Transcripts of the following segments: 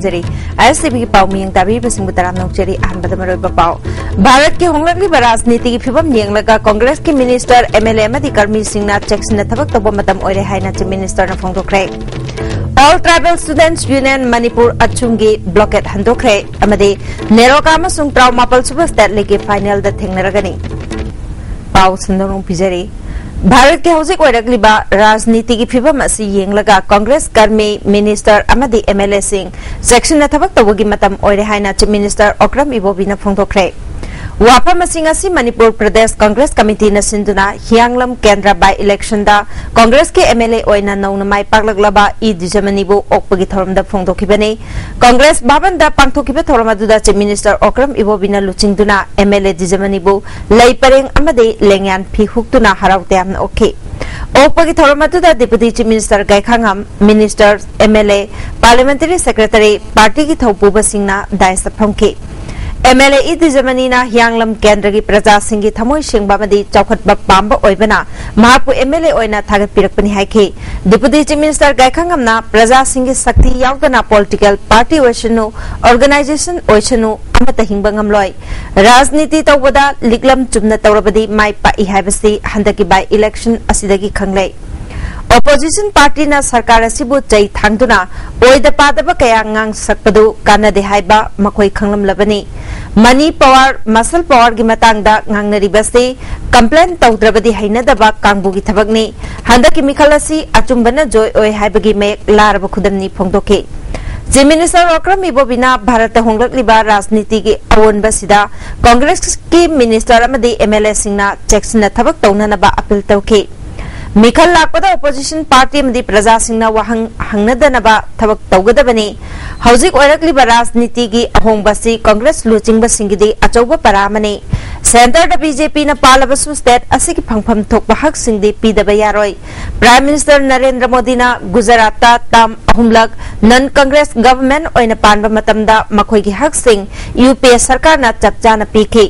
खमजरी ISTV की पाव मियंग ताबी busing तराम नौचरी Ahmad मरोइबा पाव भारत के होंगलगलिबा राजनीति की फिबम येंगलगा कांग्रेस के मिनिस्टर MLA अमदी कर्मी सिंहना चेक्सना थबक तब मतम ओइरे हाइना चीफ मिनिस्टर न फोंदोखरे All Tribal Students Union Manipur Achungi blockade handokre amade neroka amasung traw mapal suba state league final da thengnaragani paw sandong pijari Bharat के हौजिक ओइरगलिबा राजनीति की फिबम असि येंगलगा कांग्रेस कर्मी मिनिस्टर अमदी MLA सिंह सेक्शन थबक तबुगी मतम ओइरे हाइना चीफ मिनिस्टर ओक्रम इबोबिना फोंदोखरे वाफम असि मणिपुर प्रदेश कांग्रेस कमिटी न सिंधुना हियांगलम केंद्र बाय इलेक्शन दा कांग्रेस के MLA ओइना नौना माइ पाकलगलबा ई दिजमनीबु ओकपगी थोरम दा फोंदोखिबने कांग्रेस भवन दा पांगथोखिबा थोरम अदुदा चीफ मिनिस्टर ओक्रम इबोबिना लुचिंगदुना MLA दिजमनीबु लैपरेंग अमदे लेंग्यान फी हुक्तुना हराउतेम ओके ओकपगी थोरम अदुदा deputy chief minister Gaikhangam minister MLA parliamentary secretary party की थौपुबा सिंहना दायस फंके MLA इदिजमनीना हियांगलम केंद्र की प्रजा सिंह की थमोय सिंगबा मदी चौखटबा पांबा ओइबना महापु MLA ओइना थागत पिरकपनि हाइखे डिप्टी चीफ मिनिस्टर गायखांगमना प्रजा सिंह की शक्ति यावदना पॉलिटिकल पार्टी ओइसनु ऑर्गेनाइजेशन ओइसनु अमत हिंगबंगमलोय राजनीति तौबदा लिगलम चुमना तौरबदी माइ पाइ हाइबसी हंदकी बाय इलेक्शन असिदगी खंगले Opposition party na sarkar asibu chai thangduna oida padaba kaya ngang sakpadu kanade haiba makoi khanglam labani money power muscle power gi matangda ngangnari basti complaint tawdrabadi hainadaba kangbu gi thabakni handaki mikhalasi achumbana joy oi haibagi me laraba khudamni phongdoke Chief Minister Okram Ibobina Bharat honglakliba राजनीति की अवोनबा सिदा कांग्रेस की minister अमदी MLA सिंहना चेक्सना थबक तौननबा appeal तौके मिखल लापदा opposition party मदी प्रजा सिंहना वहंग हंगनदनबा थबक तौगदबनी हौजिक ओइरकलिबा राजनीति की अहोंगबसी Congress लुचिंगबा सिंगिदी अचौबा परामने centre the BJP न पालबसु स्टेट असिकी फंगफम थोकबा हक सिंगदी पीदबा यारोय प्राइम मिनिस्टर नरेंद्र मोदी ना गुजरात ताम अहुमलक नन कांग्रेस गवर्नमेंट ओइना पानबा मतमदा मखोइगी हक सिंग यूपीए सरकार ना चपचाना पीखे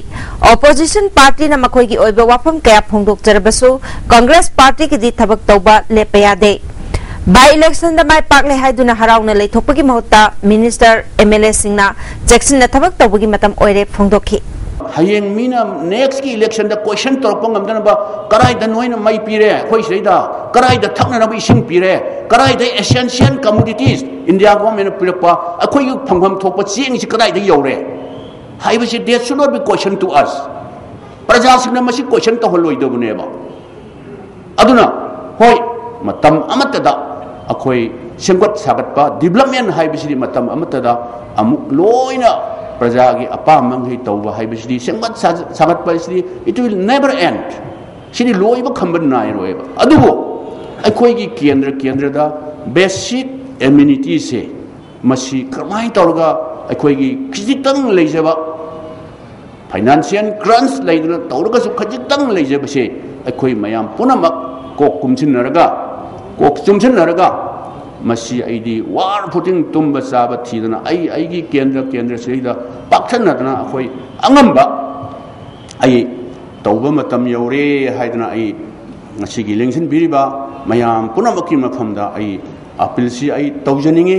ओपोजिशन पार्टी ना मखोइगी ओइबा वाफम कया फोंदोक जरबसु कांग्रेस पार्टी की दी थबक तौबा लेपयादे बाय इलेक्शन द माय पाकले हाइदुना हराउना लेथोकपगी महत्ता मिनिस्टर MLA सिंहना जेक्सन थबक तौबगी मतम ओइरे फोंदोखि हयेंग मीना नेक्स्ट की इलेक्शन द क्वेश्चन तोरपंग हमदनबा कराय द नोइन मई पीरे खोइ सैदा कराय द थकनब इसिंग पीरे कराय the essential commodities India government पिरपा अखोइ यु फंगफम थोप चेंग सि कराय द यौरे हाइबसि that should not be question to us प्रजा सिंगना मसि क्वेश्चन तो होलोइ दबनेबा अदुना होय मतम अमतदा अखोइ सेंगत सागतपा डेवलपमेंट हाइबसि मतम अमतदा अमुक लोइना प्रजा की अपामंग तौबा हाइबसि सेंगत सागतपा इट विल नेवर एंड सिनि लोइबा खंबन नाय रोइबा अदुबो अखोइ की केंद्र बेसिक एम्यूनिटी से मसि क्रमाय तौरगा अखोइ की खिजितंग लेजबा फाइनेंशियल क्रंच लेदुना तौरगसु खजितंग लेजबसे अखोइ मयाम पुनमक कोक कुमसिनरगा कोक चुमसिनरगा मसी आईदी वार फुटिंग तुम चाब थीदना आई केंद्र से पाक्षनदना अखोइ अंगंबा आई तौबा मतम यौरे हाइदना आई ngasiगी लेंसन बिरिबा मयाम पुनमकी मफमदा आई अपील सी आई तौजनिंगे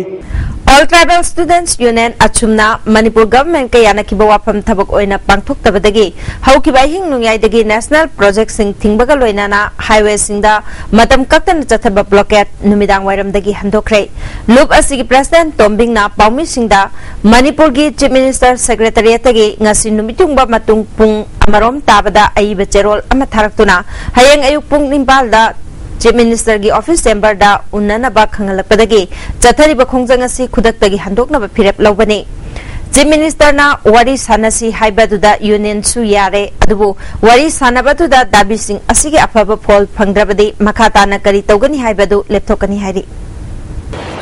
All Tribal Students Union Achumna Manipur Government kayana kiba wafam thabak oina pangthok tabadagi haukiba hing nungyai dagi national project sing thingbaga loina na highway singda matam kaktan chathaba blockade numidang wairam dagi handokre loop asigi president Tombing na paumi singda Manipur gi chief minister secretariat dagi ngasi numitungba matung pung amarom tabada aiba cherol ama tharaktuna hayang ayuk pung nimbal da Chief Minister की office chamber दा उन्ननबा खंगलपदगी चथरिबा खोंजंग असि खुदक्तगी हंदोकनबा फिरेप लौबने Chief Minister na wari sanasi haibadुदा यूनियन सु यारे अदुबु wari sanabadुदा दाबी सिंह असि के अफबा फॉल फंगद्रबदि मखाताना करी तौगनि हाइबदु लेपथोकनि हाइरि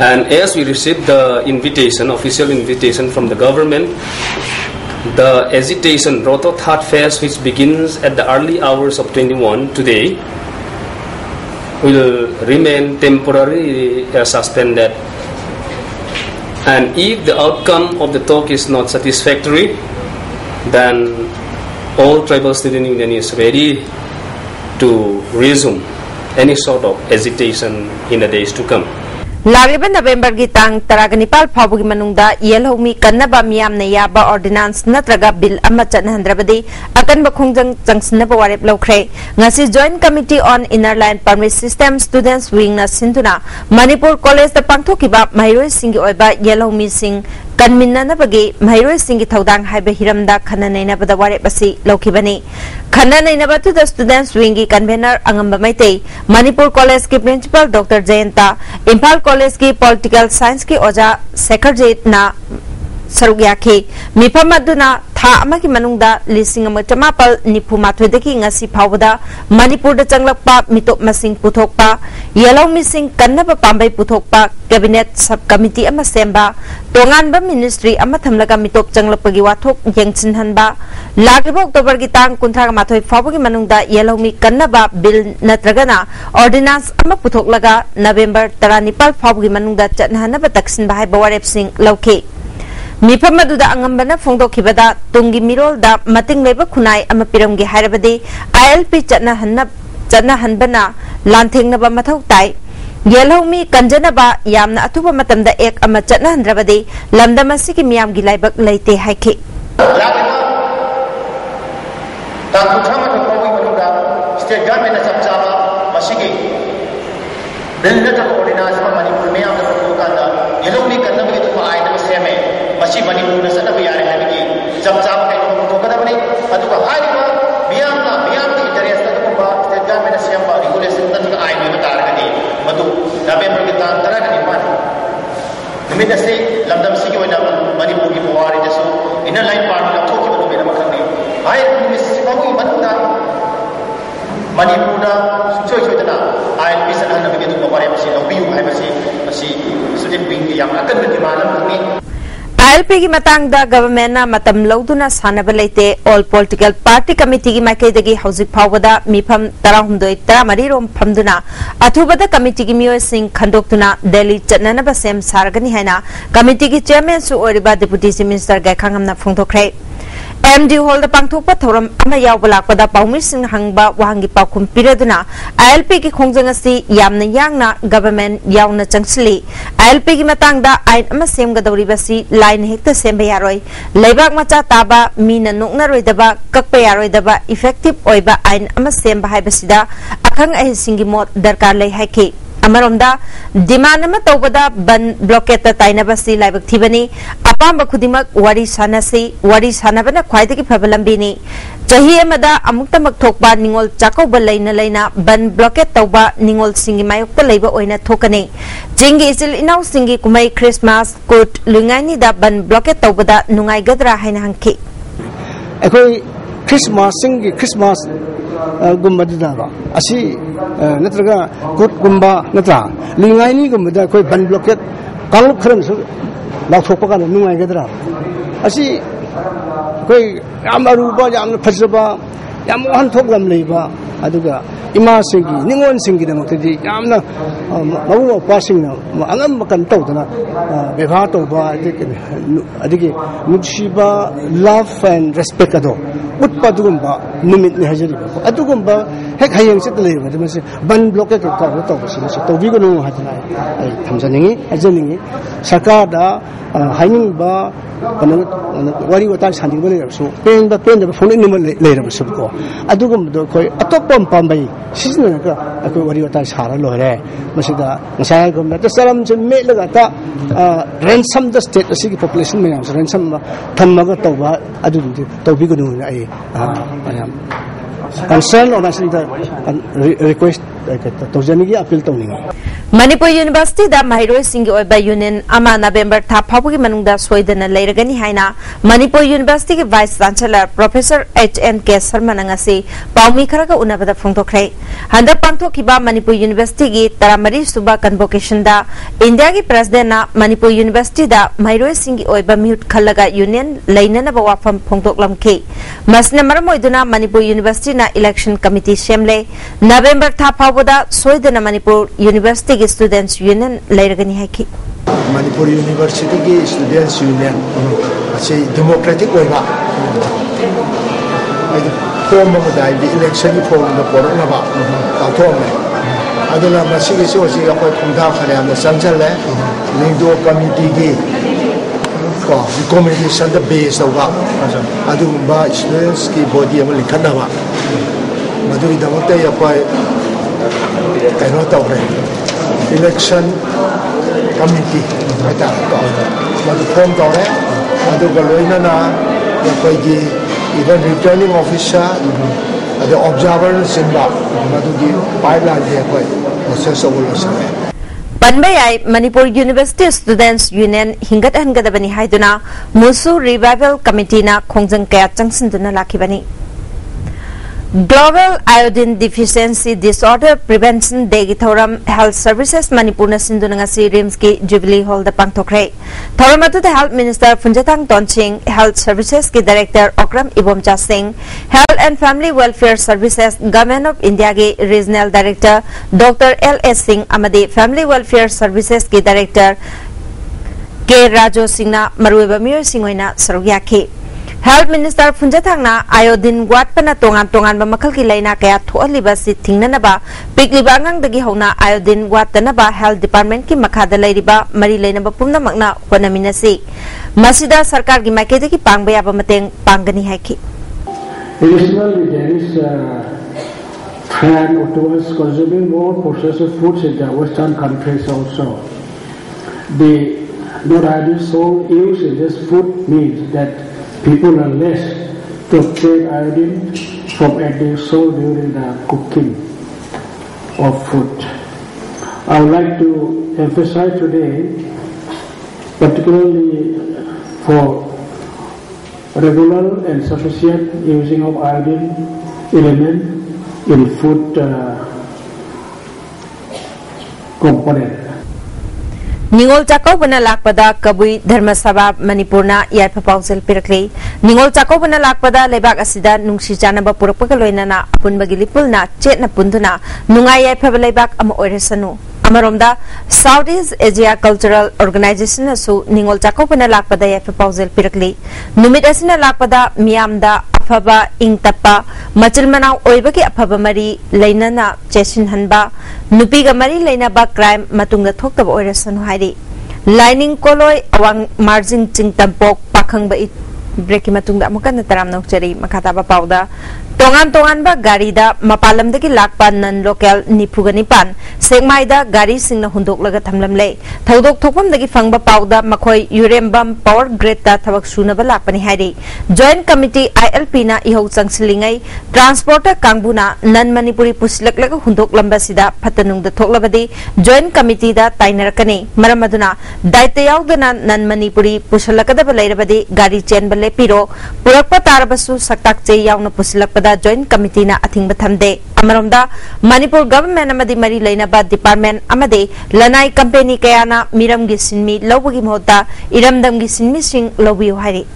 And as we received the invitation, official invitation from the government, the agitation Roto Third Phase, which begins at the early hours of 21 today, will remain temporarily suspended, and if the outcome of the talk is not satisfactory, then all tribal student union is ready to resume any sort of agitation in the days to come. लागिबा नवंबर की तांग तरागनिपाल फाबुगी मनुंगदा येलहोमी कन्नबा मियामने याबा ordinance नत्रगा bill अमा चनहंद्रबदी अकनबा खोंजंग चंगसनबा वारेप लौख्रे ngasi joint committee on inner line permit system students wing na sinduna manipur college da pangthokiba mairoi singi oiba yelhomi sing kanminna bagi mairoi singi thodang haiba hiramda khana naina bada warep asi lokhibani khana naina batu the students wing ki convener angamba maitei manipur college ki principal dr jayanta imphal college की political science की ओजा secretary ना सरुक याखे मिफम अदुना था अमकी मनुंगदा लिसिंग अम चमापल निफु माथुदकी ngasi फावदा मणिपुर द चंगलपा मिटोप मसिंग पुथोकपा येलो मिसिंग कन्नब पांबै पुथोकपा कैबिनेट सब कमिटी अमा सेंबा तोंगानबा मिनिस्ट्री अमा थमलगा मिटोप चंगलपगी वाथोक यंगसिनहनबा लागिबा अक्टोबर की तांग कुंथ्रागा माथोय फावगी मनुंगदा येलो मी कन्नबा बिल नत्रगना ऑर्डिनेंस अमा पुथोकलगा नवंबर 19 फावगी मनुंगदा चनहनबा तक्सिनबा हाइबा वारेप सिंग लौखे मिफम अदुदा अंगंबना फोंदोखिबदा तुंगी मिरोलदा मतिंग लेबा खुनाई अमा पिरमगे हायरबदे आईएलपी चना हनबना लांथेंगनबा मथौ ताई येलहोमी कंजनबा यामना अथुबा मतमदा एक अमा चना हनद्रबदे लमदमसी की मियामगी लाइबक लैते हाइखे स्टेट गवर्नमेंट सबचाबा मसिगी बिल नत्र ऑर्डिनेंस मणिपुर में आम कांदा येलहोमी कन्नबगी तो आइन सेमे मसी मणिपुर में सनब यारे है जब चाप कहीं थोकदबनी अदुगा हाइबा मियाम की इंटरेस्ट अदुगा स्टेट गवर्नमेंट सेम रेगुलेशन तक आइन में तारगनी मधु नवंबर की तांग तरह का निमान निमित से लमदम सी की वजह मणिपुर की पुवारी जसो इनर लाइन पार्टी लथो की वजह मेरा मखनी हाय निमित से बाबू बनता मणिपुर सुचोय सोयतना आइन भी सनहन नबी के दुबारे मसी लबियु है मसी सुजित विंग की याम अकन में दिमाग लमखनी ILP की मतंगदा गवर्नमेंट ना मतम लौदुना सानब लेते ऑल पॉलिटिकल पार्टी कमिटी की माइकेदगी हौजिक फावदा मिफम 13 रोम फमदुना अथुबदा कमिटी की मियो सिंह खंडोक्तुना दिल्ली चननबा सेम सारगनी हैना कमिटी की चेयरमैन सु ओरिबा डिप्टी चीफ मिनिस्टर गैखांगमना फोंदोखरे MD हॉल पांथोकपा थौरम अमा यावबा लाकपदा पाउमी सिंह हंगबा वाहंगी पाखुम पिरदुना ILP की खोंजंग असि यामना यांगना गवर्नमेंट यावना चंगसली ILP की मतंगदा आइन अमा सेमगदौरिबसि लाइन हेक्ता सेमबा यारोय लेबाक मचा ताबा मीना नोकनारोयदबा ककपा यारोयदबा इफेक्टिव ओइबा आइन अमा सेमबा हाइबसिदा अखंग अहिसिंगी मोत दरकार लै हाइखे अमरोमदा डिमांड अमा तौबदा बन ब्लॉकेट ताइनबसि लाइबक थिबनी अपाम खुदिमक वारी सानबना ख्वाइदगी फबलंबिनी चाही अमदा अमुक्तमक थोकबा निंगोल चाकौब लैना बन ब्लॉकेट तौबा निंगोल सिंगी मायोक्ता लैबा ओइना थोकने जिंगी इसिल इनाउ सिंगी कुमई क्रिसमस कोट लुंगाइनी दा बन ब्लॉकेट तौबदा नुंगाइगदरा हाइना हंखि अखोई क्रिसमस गुम्बदा असी नत्रगा कोट गुम्बा नत्रा लिंगाइनी गुम्बदा कोई बन ब्लॉकेट कांगलुप खरन सु लाथोकपा कान नुंगाइगदरा असी कोई याम अरुबा याम फजबा याम हनथोकलम लेबा अदुगा इमा सिंगी निंगोन सिंगी दमक्तदी यामना मबु पासिंगना अंगम मकन तौदना व्यवहार तौबा अदिगे नुक्सिबा लव एंड रेस्पेक्ट अदो उत्पा दुगुम्बा निमित ने हजरिबा अदुगुम्बा हेक हयेंग सित लेबा दमसे बन ब्लॉकेट तौबा तौबसिनसे तौबिगनु हाजना आई थमजनिंगी अजनिंगी सरकारदा हाइनिंगबा कन वारी वता सानिंगबा लेरसु पेंदा फोनिंग निम लेरबसु को अदुगुम्बदो कोई अतोपम पांबै सिजनका अको वारी वता सारा लोरे मसिदा ngसाय गुम्ना त सरम से मेलगा ता रैंसम द स्टेट असिगी पॉपुलेशन में रैंसम थमगा तौबा अदुदि तौबिगनु आई concern on request तौजनिगी अपील तौनिंग मणिपुर यूनिवर्सिटी दा माहिरोय सिंगी ओइबा यूनियन अमा नवंबर था फाबुगी मनुंगदा सोइदना लेरगनी हाइना मणिपुर यूनिवर्सिटी के vice chancellor professor HNK Sharma नंगसी पाउमी खरगा उनबदा फोंदोखरे हंदा पांथोखिबा मणिपुर यूनिवर्सिटी की 13 सुबा कन्वोकेशन दा इंडिया की प्रेसिडेंट ना मणिपुर यूनिवर्सिटी दा माहिरोय सिंगी ओइबा मिहुट खलगा यूनियन लेननबा वाफम फोंदोकलमखे मसने मरम ओइदुना मणिपुर यूनिवर्सिटी ना इलेक्शन कमिटी सेमले नवंबर था फाबुदा सोइदना मणिपुर यूनिवर्सिटी की स्टूडेंट्स यूनियन लेरगनी है कि मणिपुर यूनिवर्सिटी की स्टूडेंट्स यूनियन अच्छे डेमोक्रेटिक होगा फॉर्म में इलेक्शन की फॉर्म में पढ़ना ताथों में aduna masigi so si akoi khungtha khare am sanchal le lingdo committee gi ko recommendation the base of adu ba students ki body am likhana ba madu idamate akoi kaino tawre election committee ata ko madu form tawre madu ga loina na akoi gi even returning officer the observer simba madu gi pipeline je akoi process of all Panbayai Manipur University Students Union hingat hangadabani haiduna Musu Revival Committee na khongjang kaya changsinduna lakhibani. Global Iodine Deficiency Disorder Prevention Day ki thoram Health Services Manipur na sinduna ngasi RIMS ki Jubilee Hall da pangthokre. Thoram atu the Health Minister Phunjatang Tonching, Health Services ki Director Okram Ibomcha Singh, Health and Family Welfare Services Government of India ki Regional Director Dr. L.S. Singh amadi Family Welfare Services ki Director K. Rajo Singh na maruiba miyo singoina sarugyaki. Health Minister Phunjatang na iodine wat pana tongan ba makal ki laina kaya thoaliba si thingna ba pikliba angang dagi hona iodine wat na ba Health Department ki makhada lairiba mari laina ba pumna makna honamina si masida sarkar gi maike ki pangbaya ba mateng panggani haiki. Additionally, there is a trend towards consuming more processed foods in the Western countries also. The non-iodine salt used in this food means that people are less to take iodine from adding salt during the cooking of food. I would like to emphasize today, particularly for regular and sufficient using of iodine element in food component. Ningol Chakau bana lakpada kabui Dharma Sabha Manipurna yai papausel pirakli. Ningol Chakau bana lakpada lebak asida nungsi jana ba purakpa loina na apun bagilipul na chet na punduna nungai yai pa lebak ama oiresanu. Amaromda Southeast Asia Cultural Organization asu Ningol Chakau bana lakpada yai papausel pirakli. Numit asina lakpada miyamda afaba ingtapa machil manau oibaki afaba mari leina na chesin hanba nupiga mari leina ba crime matungda thoktaba oirasanu hairi lining koloi awang margin chingtampok pakhang ba it breki matungda amukan taram nokchari makata ba pauda tongan ba gari da mapalam dagi lakpa nan local nipugani segmaida gari singna hundok laga thamlamle thodok thokpam dagi fangba pauda makhoi urembam power grid ta thabak suna ba lakpani hairi joint committee ILP na ihau changsilingai transporter kangbuna nan manipuri puslak laga hundok lamba sida phatanung da thoklabadi joint committee da taiнаrakani maramaduna daitayawdana nan manipuri pusalakada ba leirabadi gari chen ba lepiro purakpa tarabasu saktak che yawna puslakpada Joint Committee na ating bathamde. Amaromda Manipur Government amadi mari lainaba Department amadi lanai company kaya na miram gisinmi lawagi mohota iramdam gisinmi sing lawiyo hari.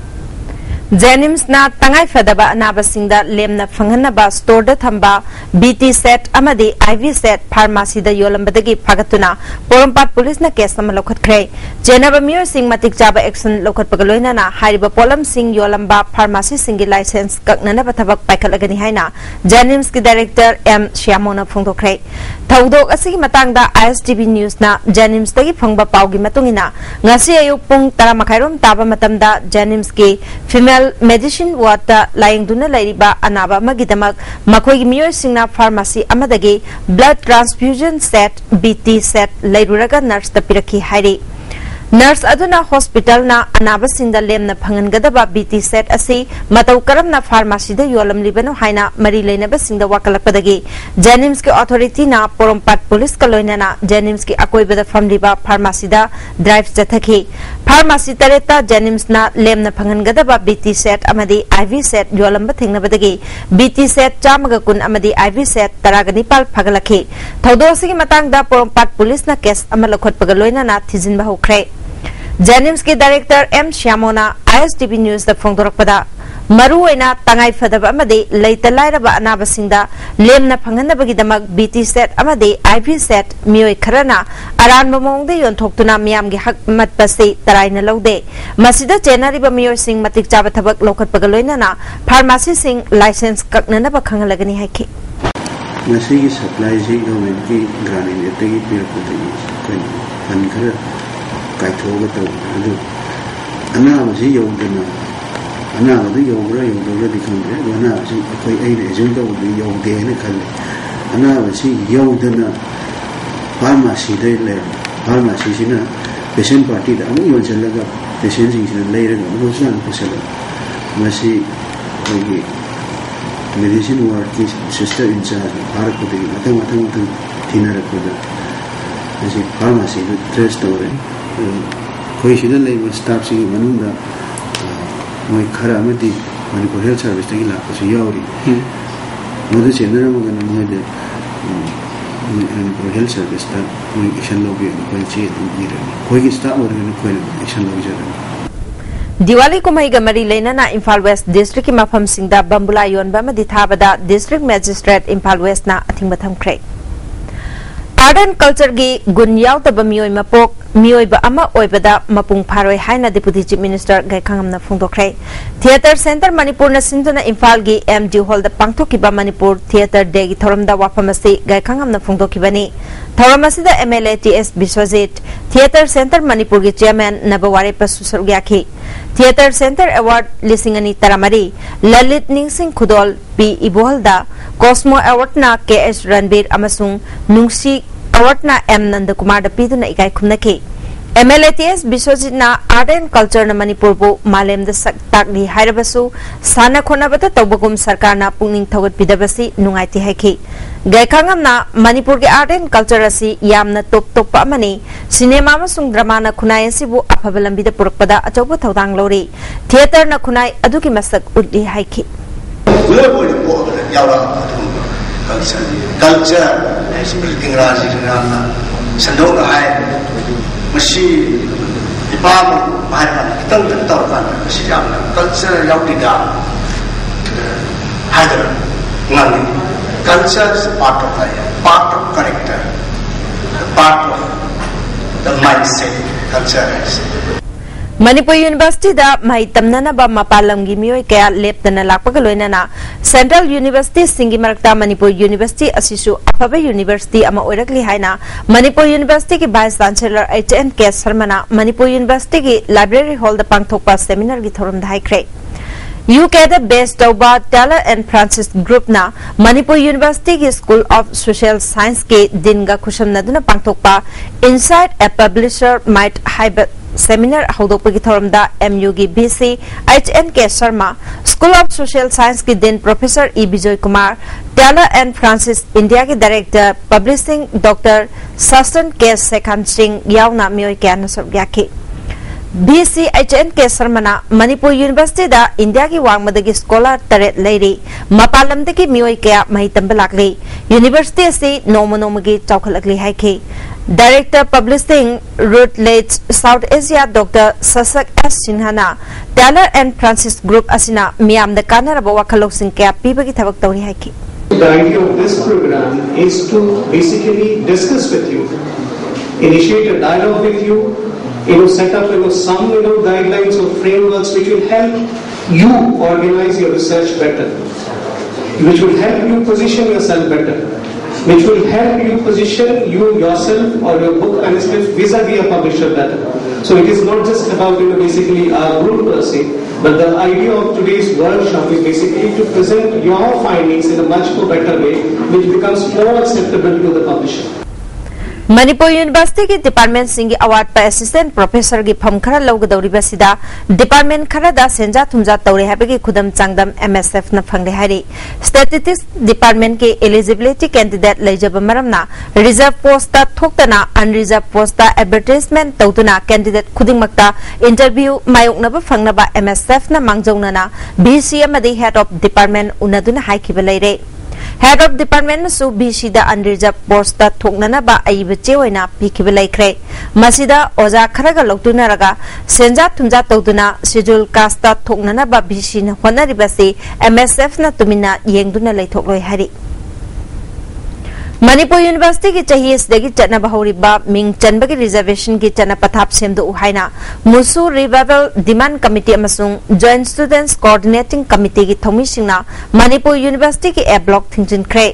Jenims na tangay fadaba anabasingda lemna fanghanaba store da thamba BT set amadi IV set pharmacy da yolambadagi phagatuna Porompat police na case na malokhat khre Jenaba Mir Singh matik jaba action lokhat pagaloina na hariba Polam Singh yolamba pharmacy singi license kaknana bathabak paikhalagani haina Jenims ki director M Shyamona phongdokre thaudok asigi matangda ISTV news na Jenims dagi phangba pawgi matungina ngasi ayuk pung 10:30 taba matamda Jenims ki female medicine water lying duna lairiba anaba magidamak makoi miyor singna pharmacy amadagi blood transfusion set BT set lairuraga nurse tapiraki hairi nurse aduna hospital na anaba singda lemna phangangadaba BT set asi matau karamna pharmacy da yolam libano haina mari leinaba singda wakalakpadagi Jenims ki authority na Porompat police kaloina na Jenims ki akoibada famliba pharmacy da drive jathaki pharmacy tareta Jenims na lemna phangangadaba BT set amadi IV set yolamba thengnabadagi BT set chamaga kun amadi IV set taragani pal phagalakhi thodosigi matangda Porompat police na case amalakhat pagaloina na thijinba hokre Jenims ki director M Shyamona ISTV news da phongdorakpada maruina tangai fadaba amadi leita lairaba anabasingda lemna phanganabagi damak BT set amadi IV set mioi kharana aranba mongde yonthokuna miyamgi hak matpasi taraina lode masida chenariba mioi sing matik chaba thabak lokhat pagaloina na pharmacy sing license kaknana ba khangalagani haiki मसी की supply से government की ग्रामीण area की पीर को देगी कोई fund कर काइथोगा तो अदु अन्ना मसी योगदना अन्ना मसी योगरा दिखाऊंगे अन्ना मसी कोई एजेंट को भी योगदे है ना कल अन्ना मसी योगदना फार्मेसी दे ले फार्मेसी से ना पेशेंट पार्टी दा अमु योजन लगा पेशेंट से ले रहे हैं वो जान कुछ मसी कोई मेडिसिन वार्ड की सिस्टर इंचार्ज भारत को देगी मतंग थीना रखोदा ऐसे फार्मेसी में ट्रेस तो रहे कोई शिदल नहीं स्टाफ से मनुंदा मैं खरा में दी मणिपुर हेल्थ सर्विस तक लाख से यावरी मुझे चेंद्र में गना मुझे मणिपुर हेल्थ सर्विस तक मैं एक्शन लोगे कोई चीज नहीं रही कोई स्टाफ और कोई एक्शन लोग जा रहे दिवाली कुमाई गमरी लेना इम्फाल वेस्ट डिस्ट्रिक्ट की मफम सिंदा बम्बुला योनबा मदि थाबदा डिस्ट्रिक्ट मैजिस्ट्रेट इम्फाल वेस्ट ना अथिंग थमख्रे आर्ट एंड कल्चर की गुण यावतब मियोय मपोक मियोयबा अमा ओइबदा मपुंग फारोय हाइना डिप्यूटी चीफ मिनिस्टर गायखांगमना फोंदोख्रे थिएटर सेंटर मणिपुर न सिंधुना इम्फाल की एमडी हॉल द पांगथोकिबा मणिपुर थिएटर डे की थोरमदा वाफमसी गायखांगमना फोंदोखिबनी थोरमसीदा MLA TS Biswajit theatre centre Manipur की चेयरमैन नबवारे पसुसरुग्याखी थिएटर सेंटर अवार्ड 2013 ललित निंगसिंग खुदोल पी इबोहलदा कॉस्मो अवार्ड ना केएस रणबीर अमसुंग नुंगसी अवार्ड ना एम नंदकुमार पीदुना इकाई खुमनकी एमएलए टीएस विश्वजीत ना आर्ट एंड कल्चर न मणिपुर बु मालेम द ताकली हाइरबसु साना खोनाबत तौबगुम सरकार ना पुंगनिंग थौगत पिदबसी नुंगाइति हाइखी गायखांगम ना मणिपुर के आर्ट एंड कल्चर असि यामना टॉप टॉप अमनी सिनेमा अमसुंग ड्रामा न खुनाय असिबु अफब लंबिद पुरकपदा अचौब थौदांग लौरी थिएटर न खुनाय अदुकी मसक उद्दि हाइखी कल्चर इंग्राजी गाना संदोग है मशी इपाम बाहर तंग तौरकान मशी जाम कल्चर याउटिदा हैदर नानी culture is part of life part of character part of the mindset culture is Manipur university दा माइ तमननबा मपालमगी मियोय कया लेपतना लाकपग लोइनाना सेंट्रल यूनिवर्सिटी सिंगी मरकता मणिपुर यूनिवर्सिटी असिसु अफबे यूनिवर्सिटी अमा ओइरकली हाइना मणिपुर यूनिवर्सिटी की vice chancellor HN K Sharma Manipur university की लाइब्रेरी हॉल द पांगथोकपा सेमिनार की थोरम धाइख्रे यूके द बेस्ड तौबा टेलर एंड फ्रांसिस ग्रुप ना मणिपुर यूनिवर्सिटी की स्कूल ऑफ सोशल साइंस के दिन का खुशम नदुना पांगथोकपा इनसाइड ए पब्लिशर माइट हाइब सेमिनार हौदोपगी थोरमदा एमयू की VC HN K Sharma school of social science की dean professor E Vijay Kumar Taylor and Francis India के डायरेक्टर पब्लिशिंग डॉक्टर सस्टन के सेखान सिंह यावना मियोय के अनुसर्ग्याखी BC HN K Sharma Manipur university दा इंडिया की वांगमदगी स्कॉलर तरेत लेरी मपालमदगी मियोय के मही तंबा लागली यूनिवर्सिटी से नोमनोमगी चौखलगली हाइखी director publishing Routledge South Asia doctor ससक एस सिन्हाना टेलर एंड फ्रांसिस ग्रुप असिना मियाम द कानरब वाखलोसिंग के पीबगी थबक तौरी हाइखी The idea of this program is to basically discuss with you, initiate a dialogue with you, set up some guidelines or frameworks which will help you organize your research better, which will help you position yourself better, which will help you position you yourself or your book manuscript vis-a-vis a publisher better. So it is not just about basically our group per se, but the idea of today's workshop is basically to present your findings in a much more better way, which becomes more acceptable to the publisher. Manipur university की department सिंगी award पर assistant professor की फम खरा लौगदौरिबसिदा department खरादा सेंजा थुमजा तौरे हाबगी खुदम चांगदम MSF न फंगले हारी statistics department के eligibility candidate लेजब मरमना रिजर्व पोस्ट थोक्तना अनरिजर्व पोस्ट एडवर्टाइजमेंट तौदुना कैंडिडेट खुदिंगमक्ता इंटरव्यू मायोकनब फंगनबा एमएसएफ न मांगजौनना बीसी अमदी हेड ऑफ डिपार्टमेंट उनदुना हाइखिब लेरे हेड ऑफ डिपार्टमेंट सु बीसी द अनरिजर्व पोस्ट थोकननबा अइबचे ओइना पिखिब लेख्रे मसिदा ओजा खरगा लौतुनरगा सेंजा थुमजा तौदुना शेड्यूल कास्ट थोकननबा बीसी न होनरिबसे एमएसएफ न तुमिना येंगदुना लेथोकलोय हारि मणिपुर यूनिवर्सिटी की चाहिए चनब हौरिबा मिंग चनबगी रिजर्वेशन की चन पथाप सेमदु हाइना मुसु रिवाइवल डिमांड कमिटी अमसुंग जॉइंट स्टूडेंट्स कोऑर्डिनेटिंग कमिटी की थौमिसिंगना मणिपुर यूनिवर्सिटी की ए ब्लॉक थिंजिनख्रे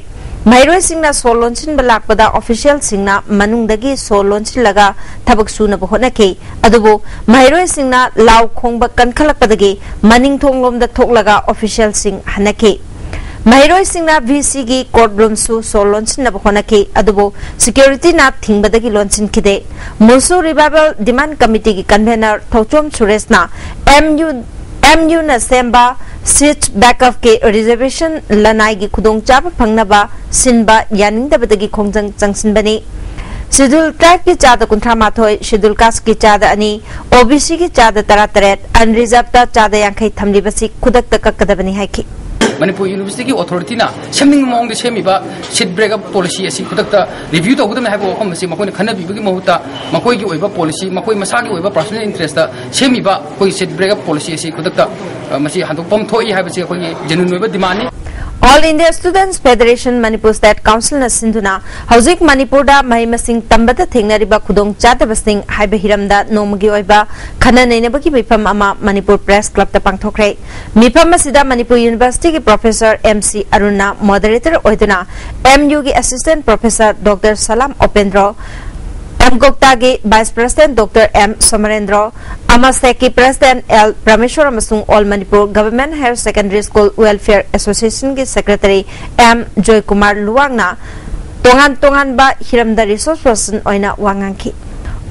Mairoi singna so launchin balakpada official singna manungdagi so launchin laga thabak suna bohona ke adubo Mairoi singna law khongba kankhalakpadagi maning thonglom da thoklaga official sing hanake Mairoi singna VC gi courtroom su so launchin na bohona ke adubo security na thingbadagi launchin kide Musu Revival Demand Committee gi convener Thochom Suresna MU na semba seat backup ke reservation lanai gi khudong chap phangnaba sinba yaning dabadagi khongjang changsinbani schedule tribe ki chada kunthra mathoi schedule caste ki chada ani OBC ki chada 13 unreserved ta chada yankhai thamlibasi khudak ta kakkadabani haiki Manipuri University authority na shaming among the Shemiba seat breakup policy as Kudakta review of them have home Makoni Kanabi Mahuta, Makoi over policy, Makoi Masaki over personal interest, Shemiba, who seat breakup policy as Kudakta, Masi Handopom Toi have a genuine demand. All India Students Federation Manipur State Council na Sinduna Hauzik Manipur da Mahimasing Tambata Thingnariba Kudong Chatabasing Haiba Hiramda Nomagi Oiba Khana Nainabaki Mipam Ama Manipur Press Club ta Pangthokre Mipam Masida Manipur University ki Professor MC Aruna Moderator Oiduna MU ki Assistant Professor Dr. Salam Opendro Gokta ki Vice President Dr. M. Somarendra Amaseki President L. Prameshwar Amasung All Manipur Government Higher Secondary School Welfare Association ki Secretary M. Joy Kumar Luwangna Tongan ba Hiramda Resource Person Oina Wangangki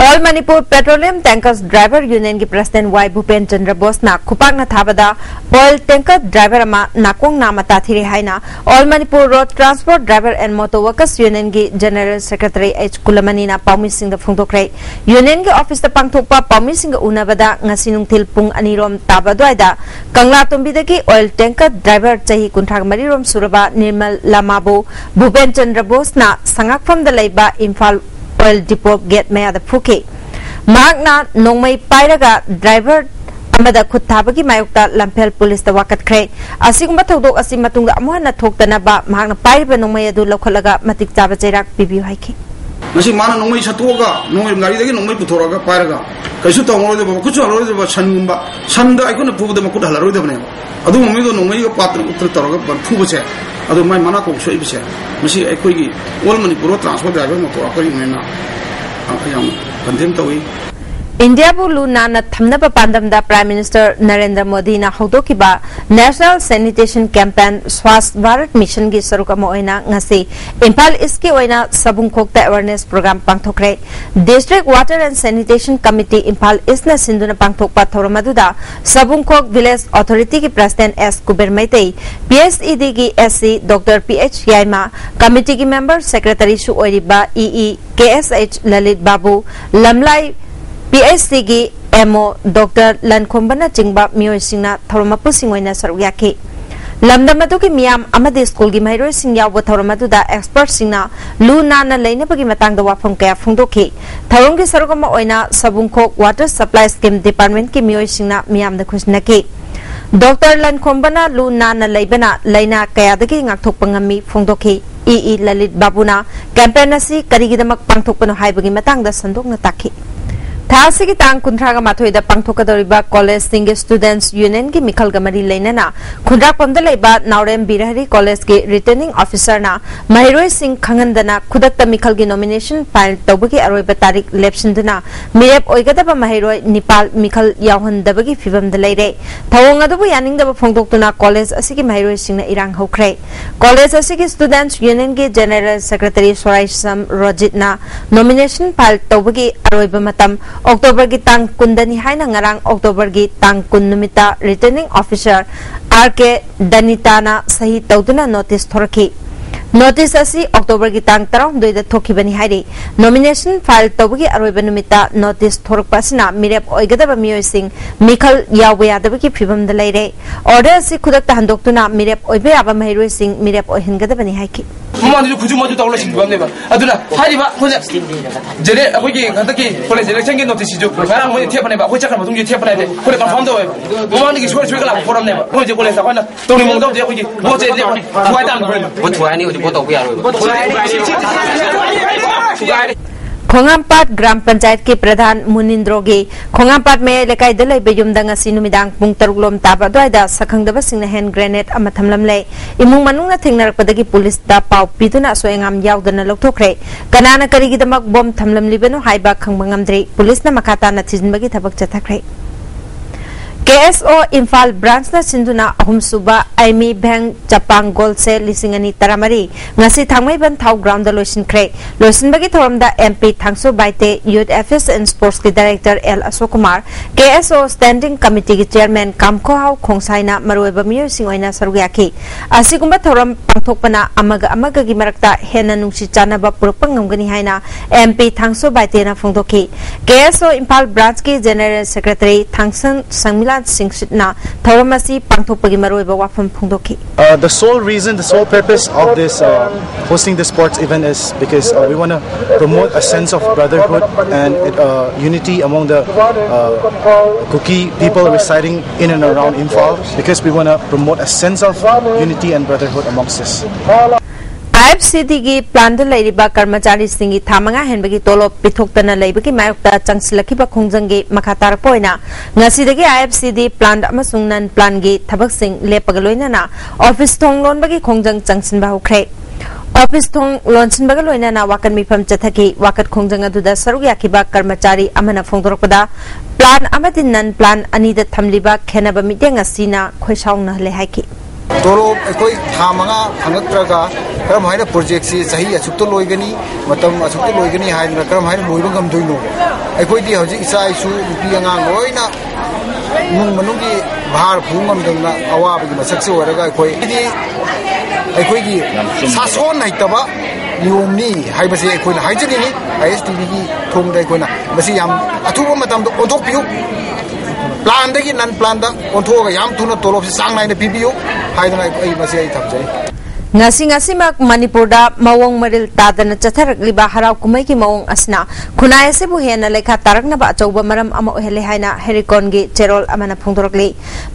All Manipur Petroleum Tankers Driver Union ki President Y. Bhupen Chandra Bose na Kupang na Thabada Oil Tanker Driver ama Nakong na Matathiri Haina All Manipur Road Transport Driver and Motor Workers Union ki General Secretary H. Kulamani na Paumi Singh da Phungtokre Union ki Office da Pangthokpa Paumi Singh unabada ngasinung thilpung anirom tabadwaida Kangla Tombidagi Oil Tanker Driver chahi kunthag marirom suraba Nirmal Lamabo Bhupen Chandra Bose na Sangakpham da leiba Imphal Oil Depot Gate Maya the Phuke Magna Nongmai Pairaga Driver Amada Kuttabagi Mayukta Lampel Police the Wakat Kre Asigumba Todok Asimatunga Amana Toktanaba Magna Paiba Nomaya do Lokalaga Matik Tabajerak Bibi Hiki Masi mana Nomai Satoga, Nomai Gari, Nomai Putoraga Pairaga, Kasuta Moro, Kucha Rosa, Sanumba, Sanda, I couldn't prove the Makuta Rodam. Adu Momido Nomai Patro Toroga, but Pubache, Adu my Manako Shabiche, Masi Equigi, all Manipur transport driver, Motor, I am contempt. India Bulu Nana Thamnaba Pandamda Prime Minister Narendra Modi na Hodokiba National Sanitation Campaign Swast Bharat Mission gi sarukamo oina ngasi Impal iski oina Sabungkhokta Awareness Program pangthokre District Water and Sanitation Committee Impal isna sinduna pangthokpa thoramaduda Sabungkhok Village Authority ki President S Kuber Maitei PSED ki SC Dr. PH Yaima Committee ki Member Secretary Shu Oiriba EE KSH Lalit Babu Lamlai PSC ki MO Dr. Lankombana Chingba Mioy Singna Thoromapu Singoina Saruyaki Lamdamadu ki Miam Amadi School ki Mairo Singya wa Thoromadu da expert Singna Lu Nana Lainapagi Matang the Wafung Kaya Fundoki Tharungi Sarugama Oina Sabungkhok Water Supply Scheme Department ki Mioy Singna Miam the Kusnaki Dr. Lankombana Lu Nana Laibana Laina Kayadaki Ngakthokpangami Fundoki EE Lalit Babuna campaign asi Karigidamak Pangthokpano Haibagi Matang the Sandok Nataki Thasi ki tang kunthraga mathoi da pangthokadoriba college singe students union ki mikhal gamari leinana khundrak pamda leiba Naurem Birahari college ki returning officer na Mahiroi Singh khangandana khudakta mikhal gi nomination file tawbagi aroiba tarik lepsinduna mirep oigadaba Mahiroi Nepal mikhal yawhandabagi fibam da leire thawong adubu yaningdaba phongdoktuna college asigi Mahiroi Singh na irang hokre college asigi students union ki general secretary Swarai Sam Rojit na nomination file tawbagi aroiba matam October ki tang kundani haina ngarang October ki tang kunumita returning officer RK Danitana sahi tauduna notice thorki notice asi October ki tang tarong doida thoki bani hairi nomination file tawgi aroiba numita notice thorpasina mirep oigadaba miyoi sing mikhal yawe adabaki phibam da leire order asi khudakta handoktuna mirep oibe aba Mahiroi Singh mirep ohingadaba ni haiki Mama kuju maju tawla singwam neba aduna hariba khoja jere akogi gataki kole jere change notice ju garang mo thiapane ba khoi chakar matung thiapane de kole confirm do mama ni swar swar kala forum neba kole je kole sa khona toni mong daw je akogi bo je je khoi tan bo thwai ni bo to bu ya ro खोंगामपाट ग्राम पंचायत के प्रधान मुनिंद्रोगे खोंगामपाट में लेकाई दलाई बेयुमदंग असि नुमिदांग पुंग तरुगलोम ताबा द्वाइदा सखंगदबा सिंगना hand grenade अमा थमलमले इमुंग मनुंगना थेंगनरपदगी police दा पाव पिदुना सोयंगाम यावदना लौथोखरे कनाना करिगिदमक बम थमलमलिबनो हाइबा खंगबंगमद्रे पुलिसना मखाताना थिजिनबगी थबक चथखरे KSO Imphal branch na sinduna ahum suba Aimi Bank Japang Gold se lisingani taramari ngasi thangmai ban thau ground da loisin khre loisin bagi thoram da MP Thangso Baite Youth Affairs and Sports ki Director L Ashok Kumar KSO Standing Committee ki Chairman Kamkho Hau Khongsaina maroiba miyo singoina sarugaki asigumba thoram pangthokpana amaga gi marakta hena nungsi chana ba purpang ngamgani haina MP Thangso Baite na phongdoki KSO Imphal branch ki General Secretary Thangsan Sangmila the sole reason, the sole purpose of this hosting the sports event is because we want to promote a sense of brotherhood and unity among the Kuki people residing in and around Imphal, because we want to promote a sense of unity and brotherhood amongst us. ISTV की plan लेरिबा कर्मचारी सिंगी थामंगा हेनबगी तोलो पिथोक्तना लेबगी मायokta चंगसिलखिबा खोंजंगी मखातारपोइना ngasiदगी ISTV plan अमसुंग none plan गी थबक सिंग लेपगलोइना office थोंग लोनबगी खोंजंग चंगसिनबा होख्रे office थोंग लोनसिनबगा लोइना वाकन मिफम चथकी वाकत खोंजंग अदुदा Serug याखिबा कर्मचारी अमना फोंदोरकदा plan अमदि none plan अनिदा थमलिबा खेनबा मिटेंग असिना खोइसाउना ले हाइकी तोरो कोई थामंगा फंगत्रगा करम हाइना project से सही अचुक्तो लोइगनी मतम अचुक्तो लोइगनी हाइना करम हाइना लोइबं गमदोइनो अखोइ दि हजि इसा इसु नुपि अंगांग लोइना मुंग मनुगी भार फुंगमदंना अवाबगी मसक्से ओरगा अखोइ गी सासोन नाइतबा नियमनी हाइबसे अखोइना हाइजनिनी ISTV की थोंगदा अखोइना मसि याम अथुबा मतमदो ओथोपियु प्लान दगी नन प्लान दा ओथोगा याम थुना तोलोब से सांग नाइना पिबियु हाइदना अई मसि अई थपजै Nasi-ngasimak Manipurda mawong maril tadana chatharakliba haraw kumay ki mawong asna khunay se buhena lekha tarakna ba achauba maram ama ohele haina herikon gi cherol amana phungdorokli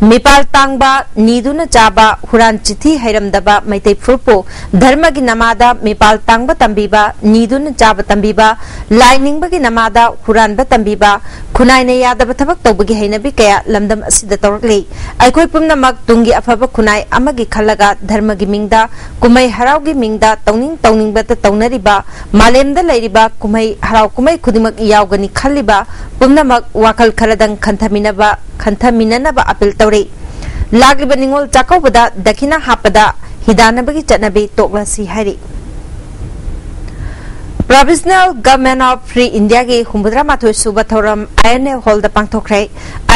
mipal tangba niduna chaba huran chithi hairamdaba maitai furpo dharma gi namada mipal tangba tambiba niduna chaba tambiba lining ba gi namada huran ba tambiba khunay ne yadaba thabak tawbagi hainabi kaya lamdam asida tawrakli aikoi pumnamak tungi afaba khunay amagi khalaga dharma gi mingda kumai harau gi mingda tawning bata tawnariba malemda lairiba kumai harau kumai khudimak yaugani khaliba pumnamak wakal kharadang khanthaminaba apil tawri lagliba ningol chakobada dakina hapada hidanabagi chatnabi toklasi hari Provisional Government of Free India की हुम्बुद्रा माथोई सुबह थोरम INA hall द पांगथोखरे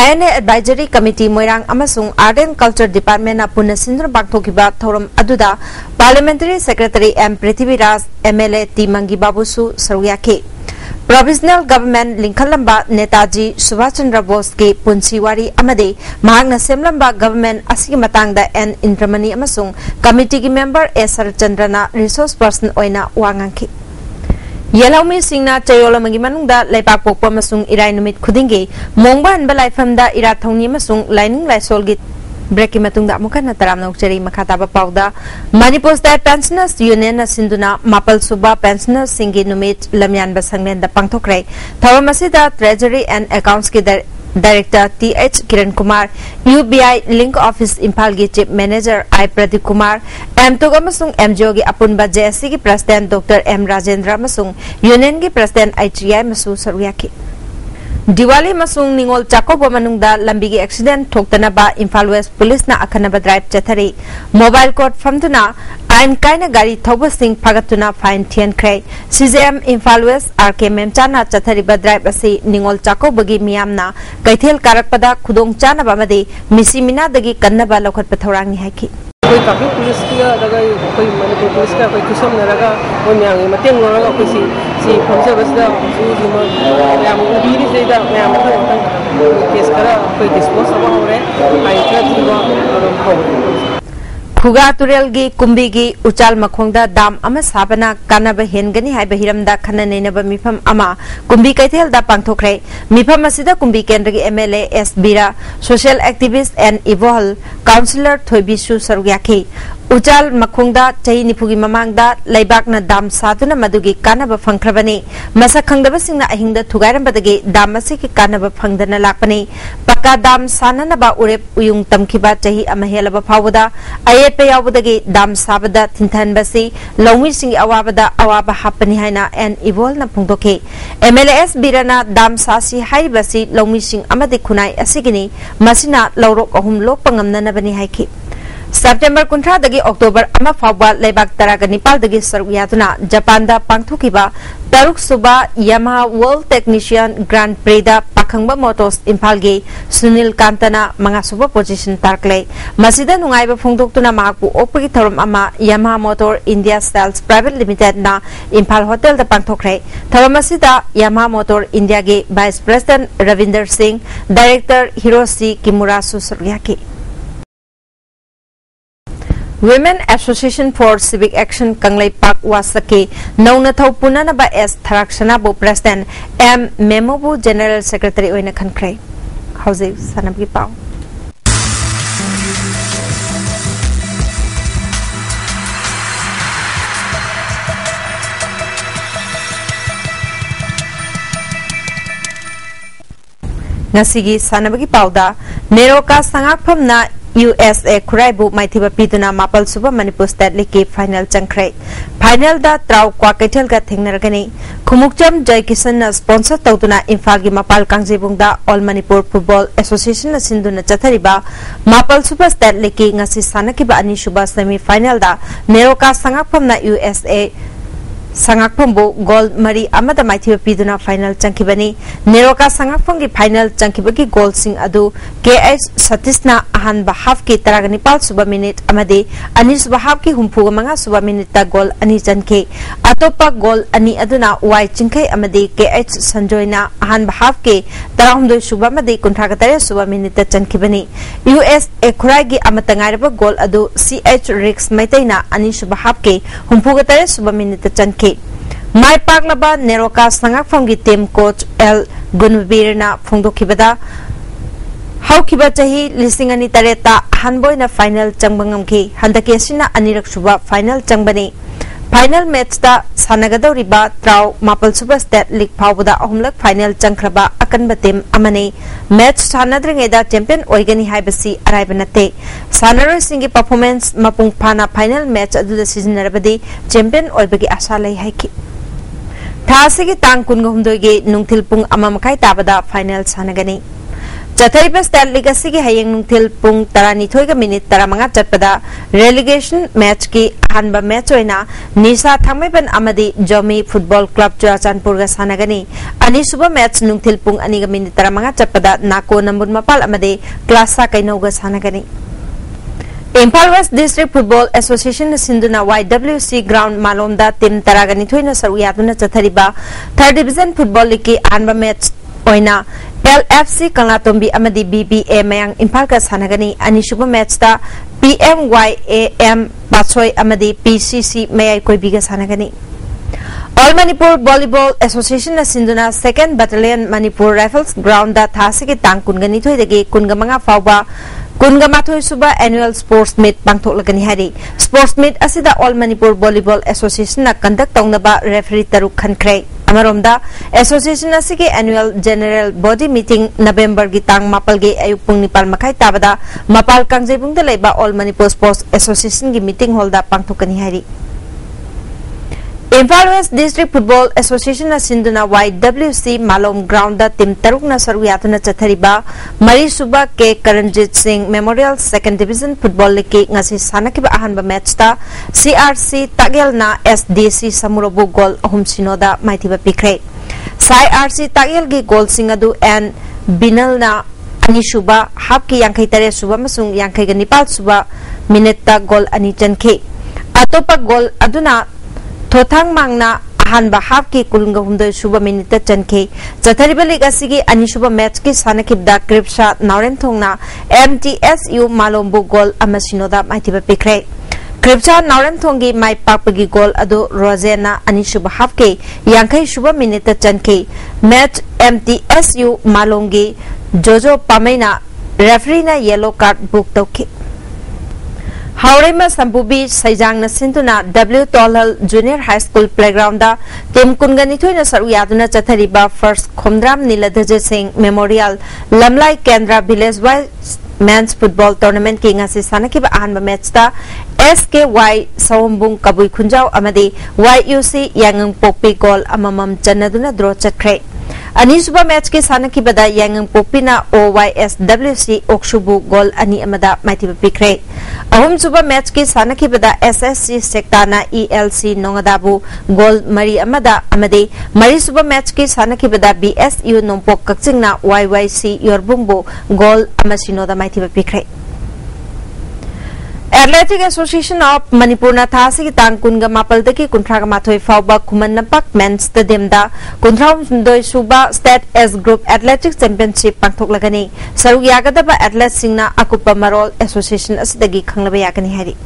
INA Advisory Committee Moirang अमसुंग Art and Culture Department अपुन सिंद्र पांगथोखिबा थोरम अदुदा Parliamentary Secretary M Prithviraj MLA T मंगी बाबूसु सरुयाके Provisional Government लिंखलंबा नेताजी सुभाष चंद्र बोस के पुंसीवारी अमदे महांगना सेमलंबा गवर्नमेंट असि मतंगदा एन इंद्रमणि अमसुंग कमिटी की मेंबर एस आर चंद्रना रिसोर्स पर्सन ओइना वांगांखि Yellow Singna Chayola Magimanunda, Lepapo Pomasung Iranumit Kudingi, Mongba and Balaifamda Iratoni Masung, Lining Lysolgit, Brekimatunda Mukana Taramno Cherry Makataba Pauda, Manipur that pensioners Union Sinduna, Mapal Suba, pensioners Singi Numit, Lamian Basangmen the Pantokre, Tawamasida, Treasury and Accounts Director T.H. Kiran Kumar, UBI Link Office Impalgi Chief Manager I. Pradeep Kumar, M. Togamasung M. Jogi Apunba JSC की President Dr. M. Rajendra Masung, Union की President ITI Masu Saruyaki. Diwali Masung Ningol Chako Bomanungda Lambigi accident Toktanaba Imphal West Police na Akanaba Drive Chathari, Mobile Court from Tuna, Ain Kaina Gari Thoba Singh Pagatuna Fine Tian Cray, CZM Imphal West RK Memchana Chathariba Drive Asi Ningol Chako Bagi Miamna, Kaithil Karakpada Kudong Chana Bamadi, Missimina Dagi Kannaba Lokat Pathorangi Haki. कोई traffic police की अगर कोई Manipur police का कोई कुछ नहीं लगा वो म्यांग मतेंग लगा कोई सी फंक्शन बस दा म्यांग बीरी से दा म्यांग मतलब केस करा कोई डिस्पोज सब हो रहे आई ट्रस्ट को खुगा तुरेलगी कुंबीगी उचाल मखोंगदा दाम अमा साबना कानाबा हेनगनी हाइबा हिरमदा खना नैनबा मिफम अमा कुंबी कैथेलदा पांगथोखरे मिफम असिदा कुंबी केंद्रगी MLA S Bira social activist and इवॉल काउंसिलर थोइबिसु सरुयाखी Ujal Makungda Chahi Nipugi Mamangda Laibakna Dam Satuna Madugi Kanaba Fankrabani Masa Kangdabasing na Ahingda Tugaram Badagi Damasiki Kanaba Fangdana Lakpani Paka Dam Sananaba Urep Uyung Tamkiba Chahi Amahelaba Pawada Ayet Payawudagi Dam Sabada Tintan Basi Longi Sing Awabada Awaba Hapani Haina and Evol na Pungdoke MLS Birana Dam Sasi Hai Basi Longi Sing Amadi Kunai Asigini Masina Laurok Ahum Lok Pangamna Nabani Haiki September Kuntra dagi October ama fawba lebak taraga Nepal dagi saruyatuna Japan da pangthukiba Taruk Suba Yamaha World Technician Grand Prix da Pakhangba Motors Impal ge Sunil Kantana mga suba position tarkle Masida nungaiba phongdoktuna mahakpu opagi thorum ama Yamaha Motor India Sales Private Limited na Impal Hotel da pangthokre thorum masida Yamaha Motor India ge Vice President Ravinder Singh Director Hiroshi Kimura Susuryaki Women Association for Civic Action Kanglai Park Wasake Nauna Thau Punana ba S Tharaksana bu President M Memobu General Secretary Oina Khankrai Hauze Sanamgi Pau Nasigi Sanamgi Pauda Neroka Sangakpham na USA Kuraibu Maithiba Piduna Mapal Suba Manipur State League Final Changkrai Final da Trau Kwa Ketel ga Thengnargani Khumukcham Jai Kisan na sponsor tawduna Imphal gi Mapal Kangjebung da All Manipur Football Association na sinduna chathariba Mapal Suba State League ngasi sanakiba ani suba semi final da Neroka Sangakpham na USA Sangakpambo gold Mari Amada Maithiba Piduna final Chankibani Neroka Sangakpam gi final Chankibagi gold sing adu KH Satisna Ahanba half ki Taragani Pal suba minute amade ani suba half ki humpuga manga suba minute ta goal ani janke atopa goal ani aduna Y Chingkai amade KH Sanjoyna Ahanba half ki Tarahumdo suba amade Kunthakatare suba minute ta Chankibani US Ekuragi Amatangaraba goal adu CH Rix Maitaina ani suba half ki humpugatare suba minute ta Chanke Mai Paglaba Neroka Sangakpham gi team coach L Gunbirna Phongdokibada Haukiba Chahi Lisingani Tareta Hanboina final Changbangam Handaki Sina Anirak Suba final Changbani Final match da Sanagadoriba Trau Mapal Suba State League Pawda Ahumlak final Changkraba Akanba team Amane match Sanadringeda champion Oigani Haibasi Araibanate Sanaro Singi performance Mapung Pana final match adu the season Narabadi champion Oibagi Asalai Haiki Thasigi Tang Kungumdogi Nungtil Pung Amamakai Tabada final Sanagani Chathariba State League Asigi Hayang Nungtil Pung Tarani Toiga minute Taramanga Chatpada relegation match ki Hanba match oina Nisa Thangmeban Amadi Jomi Football Club Churachandpurga Sanagani Ani Suba match Nungtil Pung Aniga minute Taramanga Chatpada Nako Nambun Mapal Amade Klasa Kainoga Sanagani Impal West District Football Association Sinduna YWC Ground Malomda Tim Taragani Thoina Saruyatuna Chathariba 3rd Division Football League Hanba match oina LFC Kanglatombi Amadi BBA Mayang Impal ka Sanagani Ani Suba match da PMYAM Bachoy Amadi PCC Mayay Koibiga Sanagani All Manipur Volleyball Association na Sinduna 2nd Battalion Manipur Rifles Ground da Thasigi Tang Kungani Thoidagi Kungamanga Fawba Kungamathoy Suba Annual Sports Meet Pangthoklagani Hari Sports Meet asida All Manipur Volleyball Association na conduct tawnaba referee Taruk Khankrai Amaromda Association asigi Annual General Body Meeting November gi tang mapal gi ayuk pung nipal makai tabada Mapal Kangjebung da leba All Manipur Sports Association gi meeting hall da pangthokani hari Impal West District Football Association na Sinduna YWC Malom Ground da Tim Taruk na Saruyatuna Chathariba Mari Suba ke Karanjit Singh Memorial 2nd Division Football League ngasi sanakiba ahanba match ta CRC Tagel na SDC Samurobu goal ahum sinoda maithiba pikre CRC Tagel gi goal singadu and Binal na ani suba half ki yangkai tare suba masung yangkai ganipal suba minute ta goal ani chankhe atopa goal aduna Thothang Mangna Ahanba half ki Kulunga Humda Suba Minute Chankhe Chathariba League Asigi Ani Suba match ki Sanakibda Kripsha Nauren Thongna MTSU Malombu goal Amasinoda Maitiba Pikre Kripsha Nauren Thongi Mai Papagi goal Ado Rosena Ani Suba half ki Yankai Suba Minute Chankhe match MTSU Malongi Jojo Pamena referee na yellow card book tawki Haurema Sambubi Saijang na Sintuna W Tolhal Junior High School Playground da Tim Kunganithu na Saruyaduna Chathariba First Khomdram Niladhaja Singh Memorial Lamlai Kendra Village Wise Men's Football Tournament ki ngasi sanakiba ahanba match da SKY Sawambung Kabui Khunjau amadi YUC Yangang Pokpi goal amamam chanaduna draw chatkre Anisuba match ke sanakibada Yangang Pokpina OYSWC Okshubu goal ani amada maitiba pikre Ahum suba match ke sanakibada SSC Sektana ELC Nongadabu goal Mari amada amadi Mari suba match ke sanakibada BSU Nompok Kakchingna YYC Yorbumbu goal amasinoda maitiba pikre Athletic Association of Manipur na thasi ki tang kunga mapal daki kuntra ga mathoi fauba kuman napak men's stadium da kuntra doi suba state S group athletics championship pangthok lagani saruk yagadaba athlete singna akupa marol association asidagi khanglaba yakani hari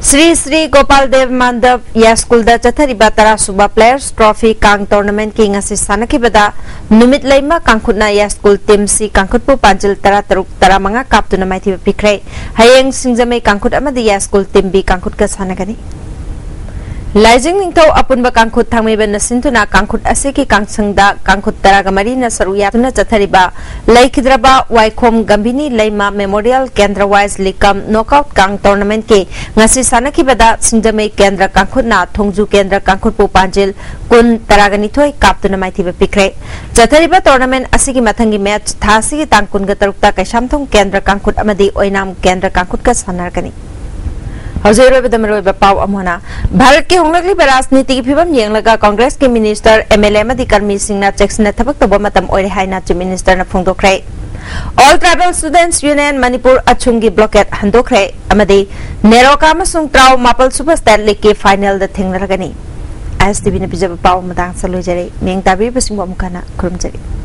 Sri Gopal Dev Mandap School da Chathariba Tara Suba Players Trophy Kang Tournament ki ngasi sanakibada numit laima kangkhutna School team si kangkhutpu panjil tara taruk tara manga kaptuna maithiba pikre hayeng singjamai kangkhut amadi School team bi kangkhut ka sanagani Laijing ningtau apunba kangkhut thangmeba nasintuna kangkhut asiki kangsangda kangkhut taraga marina saruyatuna chathariba laikhidraba waikhom gambini laima memorial kendra wise likam knockout kang tournament ke ngasi sanakibada singjamai kendra kangkhutna thongju kendra kangkhutpu panjil kun taragani thoi kaptuna maithiba pikre chathariba tournament asiki mathangi match thasi tangkun ga tarukta kaisamthong kendra kangkhut amadi oinam kendra kangkhut ka sanargani Bharat के होंगलगली राजनीति की फिवम येंगलगा कांग्रेस के minister MLA मदी कर्मी सिंह चेक्सन थबक तब मतम ओरे हाइना चीफ मिनिस्टर फोंदोखरे all tribal students union Manipur अचुंगी ब्लॉकेट हंदोखरे अमदी नेरोका मसुंग ट्राउ मापल सुपर स्टेट लीग के फाइनल द थिंगलगनी ISTV ने पिजब पाव मदांग सलोजरे मेंग ताबी बसिंग बमुखाना खुरमजरी